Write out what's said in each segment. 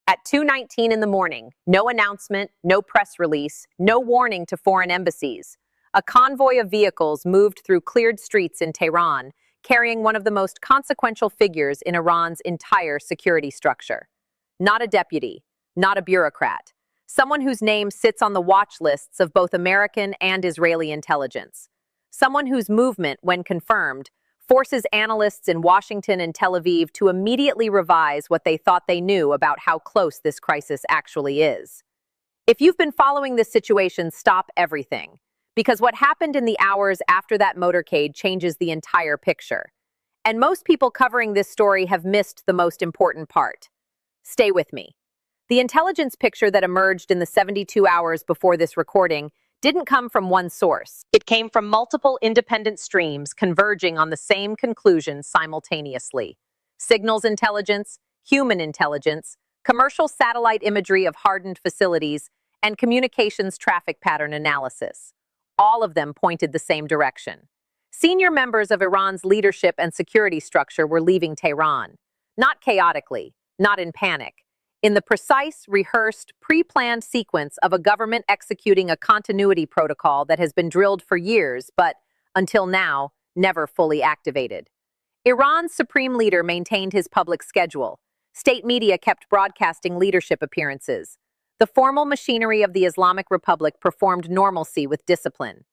At 2:19 in the morning, no announcement, no press release, no warning to foreign embassies, a convoy of vehicles moved through cleared streets in Tehran, carrying one of the most consequential figures in Iran's entire security structure. Not a deputy, not a bureaucrat, someone whose name sits on the watch lists of both American and Israeli intelligence. Someone whose movement, when confirmed, forces analysts in Washington and Tel Aviv to immediately revise what they thought they knew about how close this crisis actually is. If you've been following this situation, stop everything, because what happened in the hours after that motorcade changes the entire picture. And most people covering this story have missed the most important part. Stay with me. The intelligence picture that emerged in the 72 hours before this recording didn't come from one source. It came from multiple independent streams converging on the same conclusion simultaneously. Signals intelligence, human intelligence, commercial satellite imagery of hardened facilities, and communications traffic pattern analysis. All of them pointed the same direction. Senior members of Iran's leadership and security structure were leaving Tehran. Not chaotically, not in panic. In the precise, rehearsed, pre-planned sequence of a government executing a continuity protocol that has been drilled for years, but, until now, never fully activated. Iran's supreme leader maintained his public schedule. State media kept broadcasting leadership appearances. The formal machinery of the Islamic Republic performed normalcy with discipline.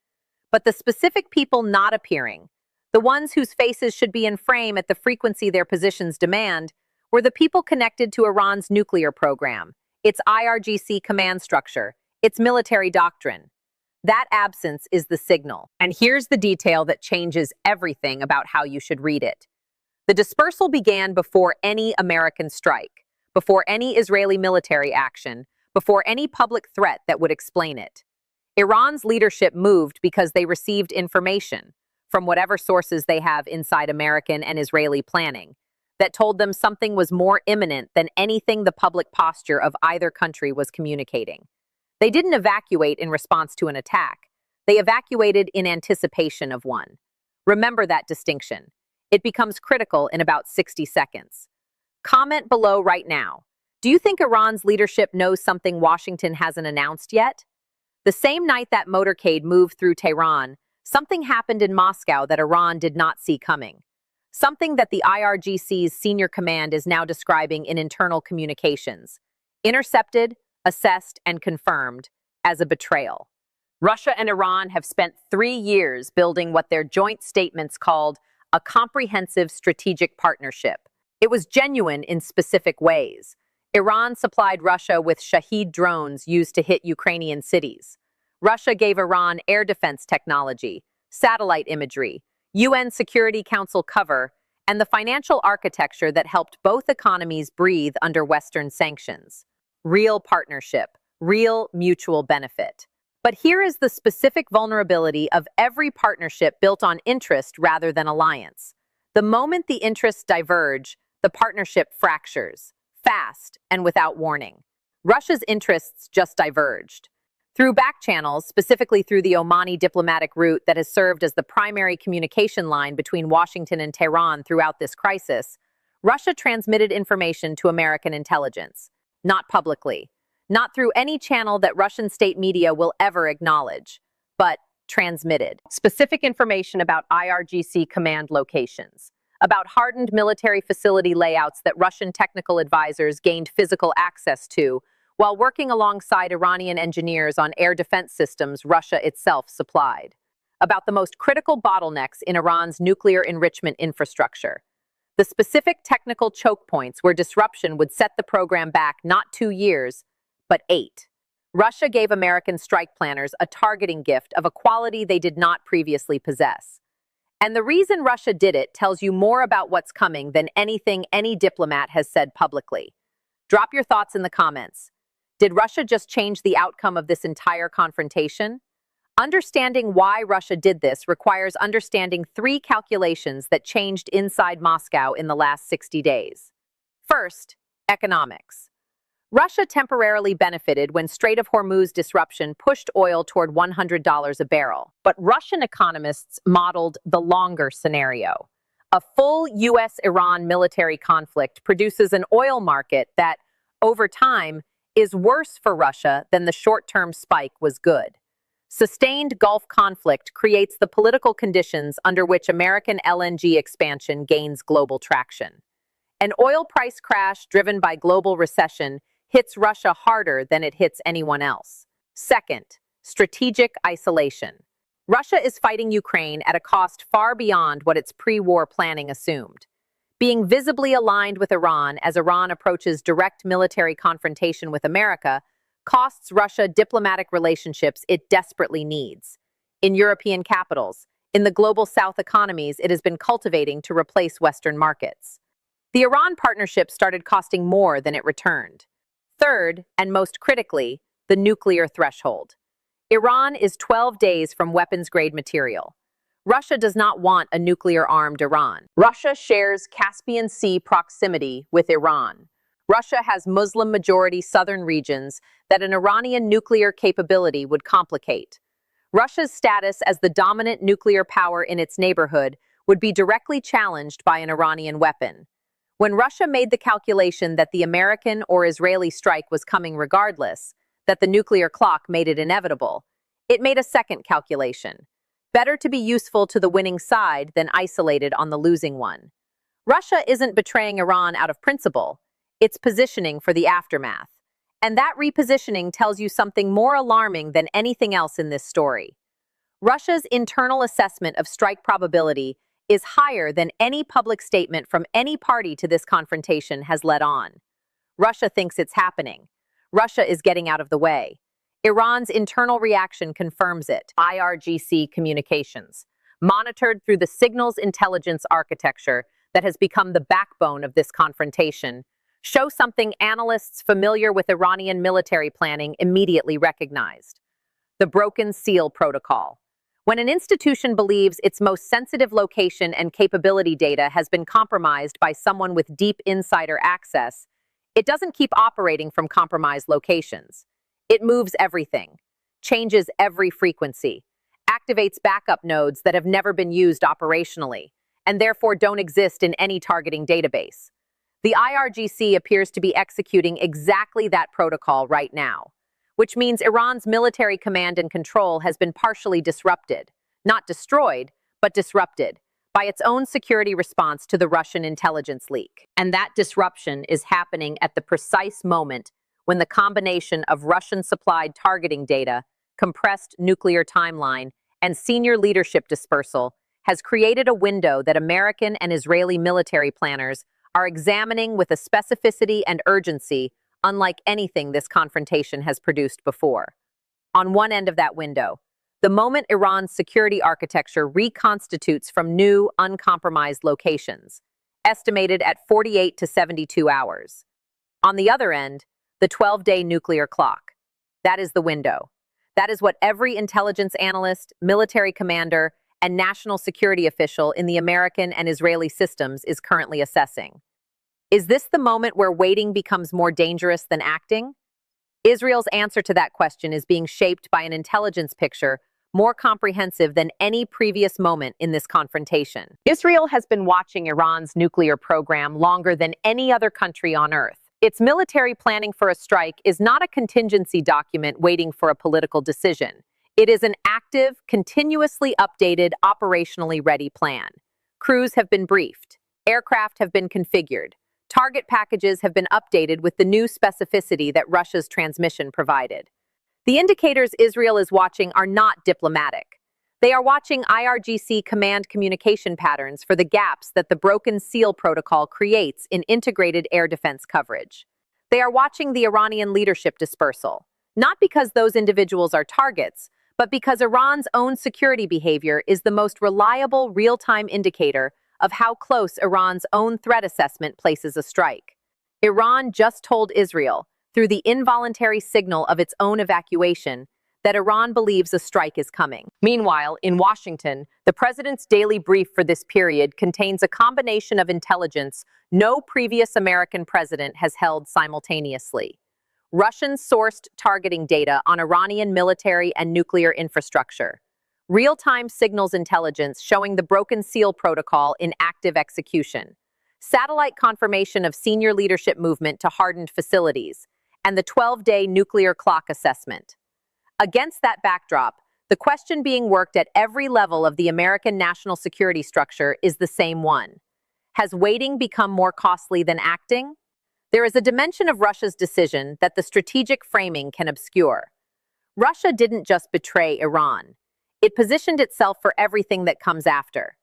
But the specific people not appearing, the ones whose faces should be in frame at the frequency their positions demand, were the people connected to Iran's nuclear program, its IRGC command structure, its military doctrine. That absence is the signal. And here's the detail that changes everything about how you should read it. The dispersal began before any American strike, before any Israeli military action, before any public threat that would explain it. Iran's leadership moved because they received information from whatever sources they have inside American and Israeli planning that told them something was more imminent than anything the public posture of either country was communicating. They didn't evacuate in response to an attack. They evacuated in anticipation of one. Remember that distinction. It becomes critical in about 60 seconds. Comment below right now. Do you think Iran's leadership knows something Washington hasn't announced yet? The same night that motorcade moved through Tehran, something happened in Moscow that Iran did not see coming. Something that the IRGC's senior command is now describing in internal communications. Intercepted, assessed, and confirmed as a betrayal. Russia and Iran have spent 3 years building what their joint statements called a comprehensive strategic partnership. It was genuine in specific ways. Iran supplied Russia with Shahed drones used to hit Ukrainian cities. Russia gave Iran air defense technology, satellite imagery, UN Security Council cover, and the financial architecture that helped both economies breathe under Western sanctions. Real partnership, real mutual benefit. But here is the specific vulnerability of every partnership built on interest rather than alliance. The moment the interests diverge, the partnership fractures, fast and without warning. Russia's interests just diverged. Through back channels, specifically through the Omani diplomatic route that has served as the primary communication line between Washington and Tehran throughout this crisis, Russia transmitted information to American intelligence. Not publicly, not through any channel that Russian state media will ever acknowledge, but transmitted. Specific information about IRGC command locations, about hardened military facility layouts that Russian technical advisors gained physical access to while working alongside Iranian engineers on air defense systems Russia itself supplied. About the most critical bottlenecks in Iran's nuclear enrichment infrastructure. The specific technical choke points where disruption would set the program back not 2 years, but 8. Russia gave American strike planners a targeting gift of a quality they did not previously possess. And the reason Russia did it tells you more about what's coming than anything any diplomat has said publicly. Drop your thoughts in the comments. Did Russia just change the outcome of this entire confrontation? Understanding why Russia did this requires understanding 3 calculations that changed inside Moscow in the last 60 days. First, economics. Russia temporarily benefited when Strait of Hormuz disruption pushed oil toward $100 a barrel. But Russian economists modeled the longer scenario. A full U.S.-Iran military conflict produces an oil market that, over time, is worse for Russia than the short-term spike was good. Sustained Gulf conflict creates the political conditions under which American LNG expansion gains global traction. An oil price crash driven by global recession hits Russia harder than it hits anyone else. Second, strategic isolation. Russia is fighting Ukraine at a cost far beyond what its pre-war planning assumed. Being visibly aligned with Iran as Iran approaches direct military confrontation with America costs Russia diplomatic relationships it desperately needs. In European capitals, in the global South economies it has been cultivating to replace Western markets. The Iran partnership started costing more than it returned. Third, and most critically, the nuclear threshold. Iran is 12 days from weapons-grade material. Russia does not want a nuclear-armed Iran. Russia shares Caspian Sea proximity with Iran. Russia has Muslim-majority southern regions that an Iranian nuclear capability would complicate. Russia's status as the dominant nuclear power in its neighborhood would be directly challenged by an Iranian weapon. When Russia made the calculation that the American or Israeli strike was coming regardless, that the nuclear clock made it inevitable, it made a second calculation. Better to be useful to the winning side than isolated on the losing one. Russia isn't betraying Iran out of principle. It's positioning for the aftermath. And that repositioning tells you something more alarming than anything else in this story. Russia's internal assessment of strike probability is higher than any public statement from any party to this confrontation has led on. Russia thinks it's happening. Russia is getting out of the way. Iran's internal reaction confirms it. IRGC communications, monitored through the signals intelligence architecture that has become the backbone of this confrontation, show something analysts familiar with Iranian military planning immediately recognized: the broken seal protocol. When an institution believes its most sensitive location and capability data has been compromised by someone with deep insider access, it doesn't keep operating from compromised locations. It moves everything, changes every frequency, activates backup nodes that have never been used operationally, and therefore don't exist in any targeting database. The IRGC appears to be executing exactly that protocol right now, which means Iran's military command and control has been partially disrupted, not destroyed, but disrupted, by its own security response to the Russian intelligence leak. And that disruption is happening at the precise moment when the combination of Russian-supplied targeting data, compressed nuclear timeline, and senior leadership dispersal has created a window that American and Israeli military planners are examining with a specificity and urgency unlike anything this confrontation has produced before. On one end of that window, the moment Iran's security architecture reconstitutes from new, uncompromised locations, estimated at 48 to 72 hours. On the other end, the 12-day nuclear clock. That is the window. That is what every intelligence analyst, military commander, and national security official in the American and Israeli systems is currently assessing. Is this the moment where waiting becomes more dangerous than acting? Israel's answer to that question is being shaped by an intelligence picture more comprehensive than any previous moment in this confrontation. Israel has been watching Iran's nuclear program longer than any other country on Earth. Its military planning for a strike is not a contingency document waiting for a political decision. It is an active, continuously updated, operationally ready plan. Crews have been briefed. Aircraft have been configured. Target packages have been updated with the new specificity that Russia's transmission provided. The indicators Israel is watching are not diplomatic. They are watching IRGC command communication patterns for the gaps that the broken seal protocol creates in integrated air defense coverage. They are watching the Iranian leadership dispersal, not because those individuals are targets, but because Iran's own security behavior is the most reliable real-time indicator of how close Iran's own threat assessment places a strike. Iran just told Israel, through the involuntary signal of its own evacuation, that Iran believes a strike is coming. Meanwhile, in Washington, the president's daily brief for this period contains a combination of intelligence no previous American president has held simultaneously. Russian-sourced targeting data on Iranian military and nuclear infrastructure. Real-time signals intelligence showing the broken seal protocol in active execution. satellite confirmation of senior leadership movement to hardened facilities, and the 12-day nuclear clock assessment. Against that backdrop, the question being worked at every level of the American national security structure is the same one. Has waiting become more costly than acting? There is a dimension of Russia's decision that the strategic framing can obscure. Russia didn't just betray Iran. It positioned itself for everything that comes after.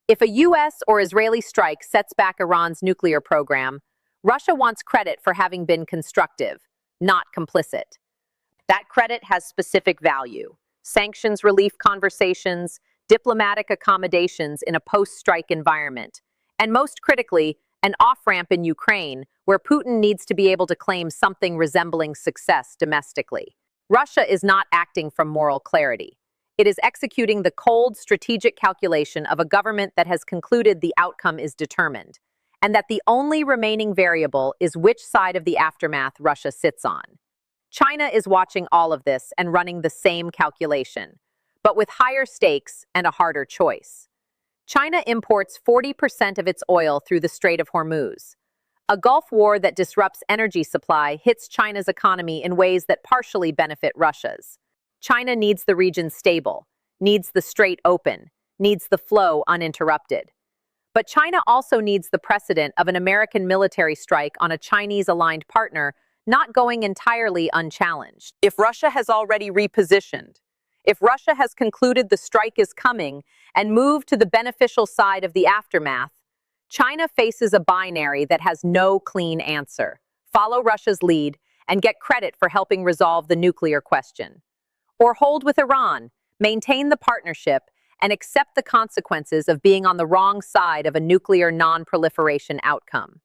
If a US or Israeli strike sets back Iran's nuclear program, Russia wants credit for having been constructive, not complicit. That credit has specific value: sanctions relief conversations, diplomatic accommodations in a post-strike environment, and most critically, an off-ramp in Ukraine where Putin needs to be able to claim something resembling success domestically. Russia is not acting from moral clarity. It is executing the cold, strategic calculation of a government that has concluded the outcome is determined, and that the only remaining variable is which side of the aftermath Russia sits on. China is watching all of this and running the same calculation, but with higher stakes and a harder choice. China imports 40% of its oil through the Strait of Hormuz. A Gulf war that disrupts energy supply hits China's economy in ways that partially benefit Russia's. China needs the region stable, needs the strait open, needs the flow uninterrupted. But China also needs the precedent of an American military strike on a Chinese-aligned partner not going entirely unchallenged. If Russia has already repositioned, if Russia has concluded the strike is coming and moved to the beneficial side of the aftermath, China faces a binary that has no clean answer. Follow Russia's lead and get credit for helping resolve the nuclear question. Or hold with Iran, maintain the partnership, and accept the consequences of being on the wrong side of a nuclear non-proliferation outcome.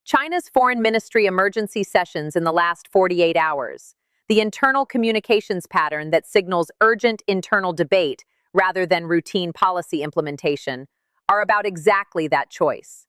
China's foreign ministry emergency sessions in the last 48 hours, the internal communications pattern that signals urgent internal debate rather than routine policy implementation, are about exactly that choice.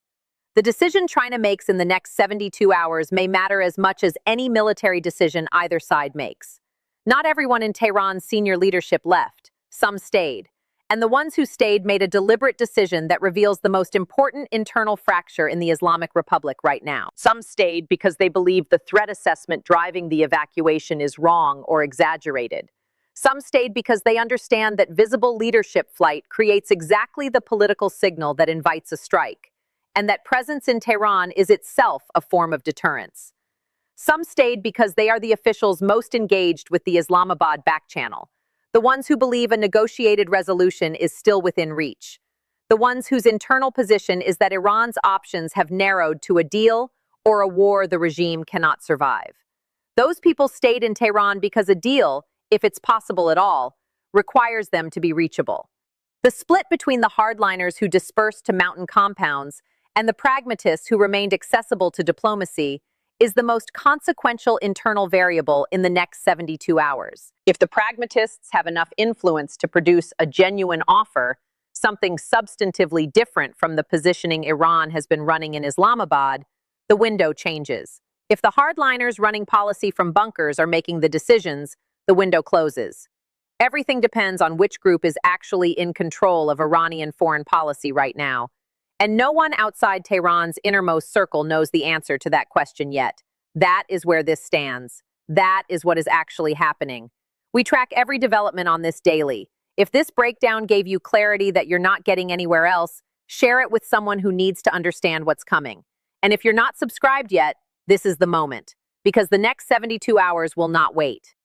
The decision China makes in the next 72 hours may matter as much as any military decision either side makes. Not everyone in Tehran's senior leadership left. Some stayed. And the ones who stayed made a deliberate decision that reveals the most important internal fracture in the Islamic Republic right now. Some stayed because they believe the threat assessment driving the evacuation is wrong or exaggerated. Some stayed because they understand that visible leadership flight creates exactly the political signal that invites a strike, and that presence in Tehran is itself a form of deterrence. Some stayed because they are the officials most engaged with the Islamabad back channel, the ones who believe a negotiated resolution is still within reach, the ones whose internal position is that Iran's options have narrowed to a deal or a war the regime cannot survive. Those people stayed in Tehran because a deal, if it's possible at all, requires them to be reachable. The split between the hardliners who dispersed to mountain compounds and the pragmatists who remained accessible to diplomacy is the most consequential internal variable in the next 72 hours. If the pragmatists have enough influence to produce a genuine offer, something substantively different from the positioning Iran has been running in Islamabad, the window changes. If the hardliners running policy from bunkers are making the decisions, the window closes. Everything depends on which group is actually in control of Iranian foreign policy right now. And no one outside Tehran's innermost circle knows the answer to that question yet. That is where this stands. That is what is actually happening. We track every development on this daily. If this breakdown gave you clarity that you're not getting anywhere else, share it with someone who needs to understand what's coming. And if you're not subscribed yet, this is the moment, because the next 72 hours will not wait.